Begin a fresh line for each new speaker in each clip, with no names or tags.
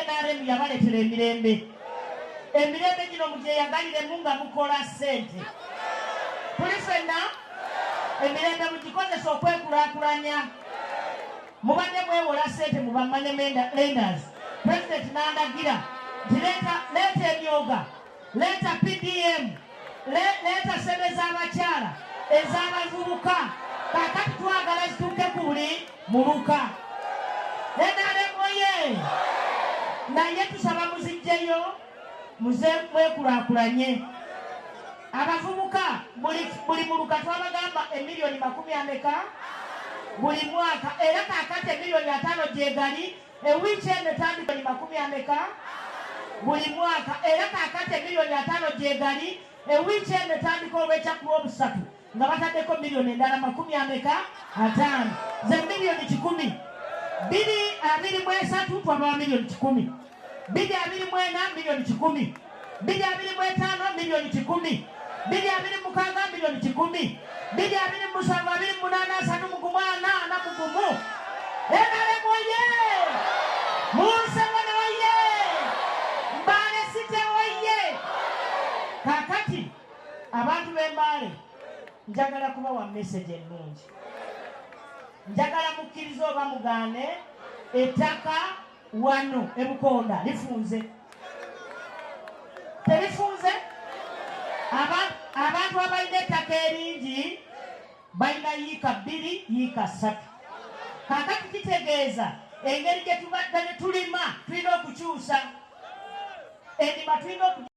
NRM yabaletera emirembe. Emirembe gino mugyeyagaliremu nga mukola ssente. Tuli ffenna emirembe mugikozesa okwekulaakulanya. Mubadde mwewola ssente mu bamane lenders. President n'andagira nti leeta emyoga, leeta PDM, leeta ssente z'abakyala, ez'abavubuka. Kaakati twagala zituuke ku buli muluka. NRM oye! Naye tusaba muziggyeyo muze mwekulaakulanye. Abavubuka buli muluka twabagamba emiliyoni 40 buli mwaka, era kaakati emiliyoni 5 gyegali, ewiikendi etandika emiliyoni 40 buli mwaka, era kaakati emiliyoni 5 gyegali, ewiikendi etandika olw'ekyakulu obusatu nga bataddeko miliyoni endala 50. Ze miliyoni 10. 2023 twaba miliyoni 10. 2024 miliyoni 10. 2025 miliyoni 10. 2026 miliyoni 10. 2027 28 NRM oye! Museveni oye! Mbale City oye! Kakati abantu b'Embale njagala kubawa message ennungi. Njagala mukkirize oba mugaane ettaka wano ebukonda lifunze. Terifunze? Abantu abalina ettaka eringi balina yiika 2 yiika 3. Kakati kitegeeza engeri gye tubadde ne tulima tulina okukyusa. Endima tulina okukyusa.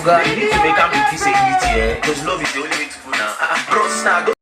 God, you need to make a beauty say eat here. Because love is the only way to go now. Bro, start.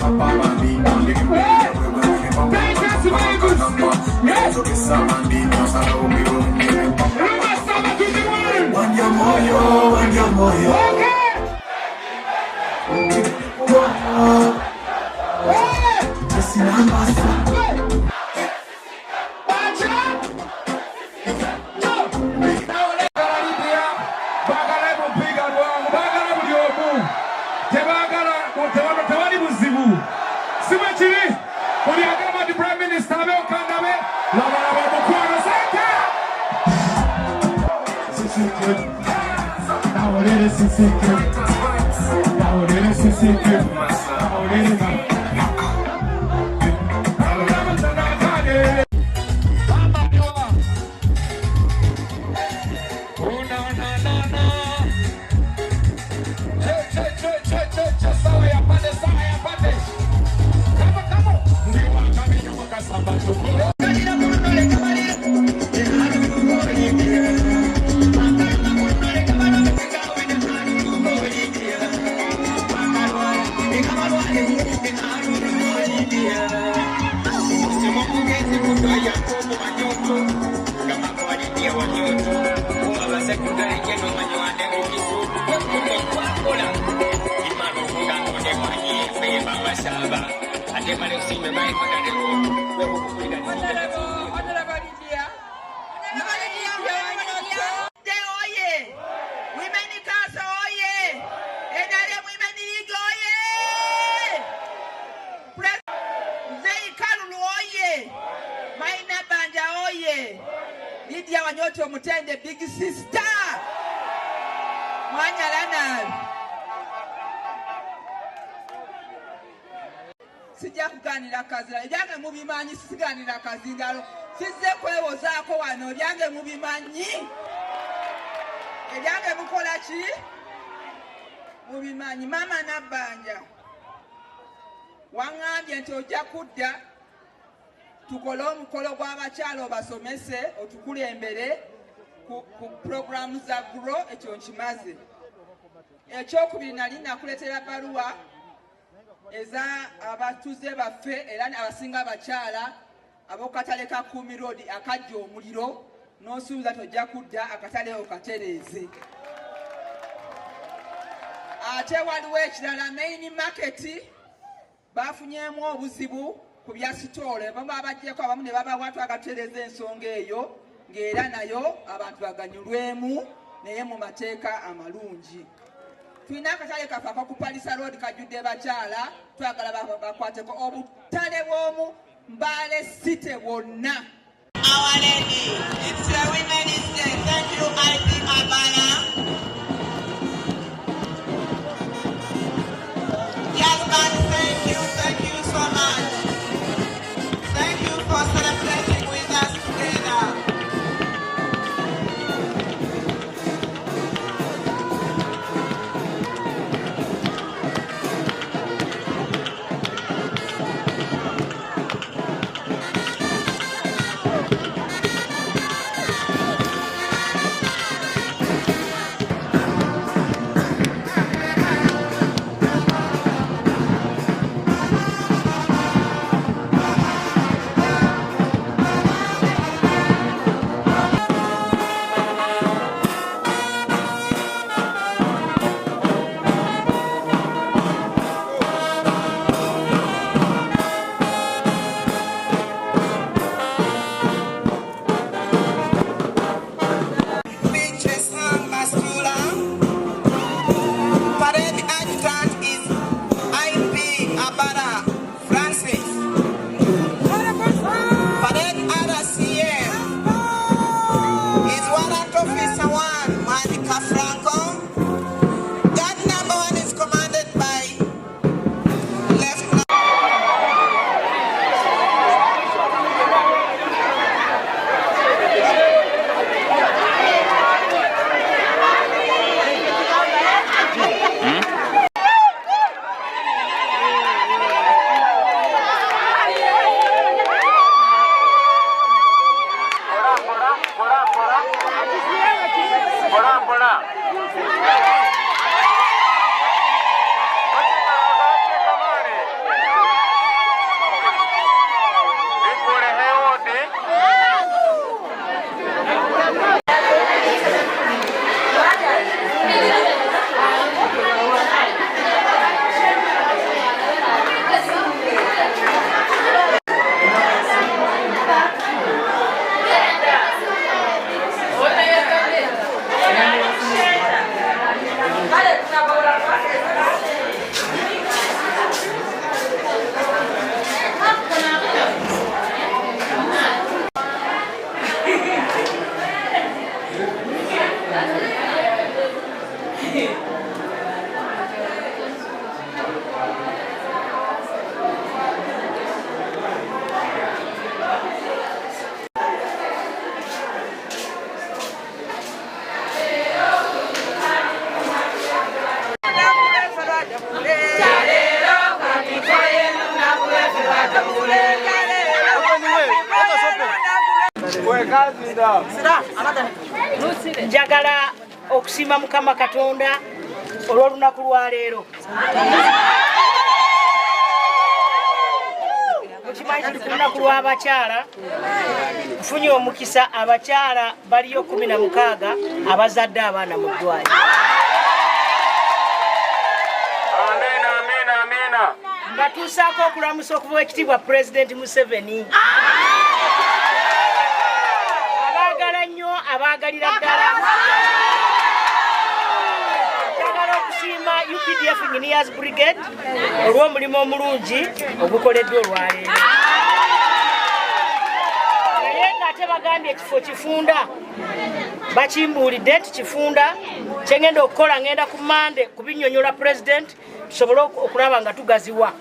Big sister Mwanyalana sijja kuganira kazira ebyange mubimanyi siganira kazingalo sizze kwewozaako wano ebyange mubimanyi ebyange mukola ki mubimanyi mama Nabbanja waŋŋambye nti ojja kudda tukole omukolo gw'abakyala obasomese otukulembere ku programu za GROW. Ekyo nkimaze. Ekyokubiri nali nakuleetera baluwa eza abatuze baffe era abasinga abakyala ab'okatale ka Kumi Road akajja omuliro n'osuubiza tojja kudda akatale okatereeze. Ate waliwo ekirala main market bafunyeemu obuzibu ku bya sitole bamwe abajjeko abamu ne babawa twagatereeza ensonga eyo ng'era nayo abantu baganyulwemu naye mu mateeka amalungi. Tulina akatale kaffe akakupalisa road kajjudde bakyala twagala bakwateko obutale bw'omu Mbale City bwonna.
Our lady, it's the Women's Day. Thank you, IP Abala. Yes, man, thank you so much. Thank you for celebrating with us together.
Njagala okusiima Mukama Katonda olw'olunaku lwa leero. Mukimanyi tuli ku lunaku lw'abakyala. Nfunye omukisa abakyala baliyo 16 abazadde abaana mu ddwaliro. Batuusaako okulamusa okuva ekitiibwa Pulezidenti Museveni. Abaagala nnyo abaagalira ddala. Njagala okusiima UPDF Engineers Brigade olw'omulimu omulungi ogukoleddwa olwaleero. Naye ng'ate bagambye ekifo Kifunda bakimbuulidde nti Kifunda kye ngenda okukola ngenda ku Mande kubinnyonnyola Pulezidenti tusobole okulaba nga tugaziwa.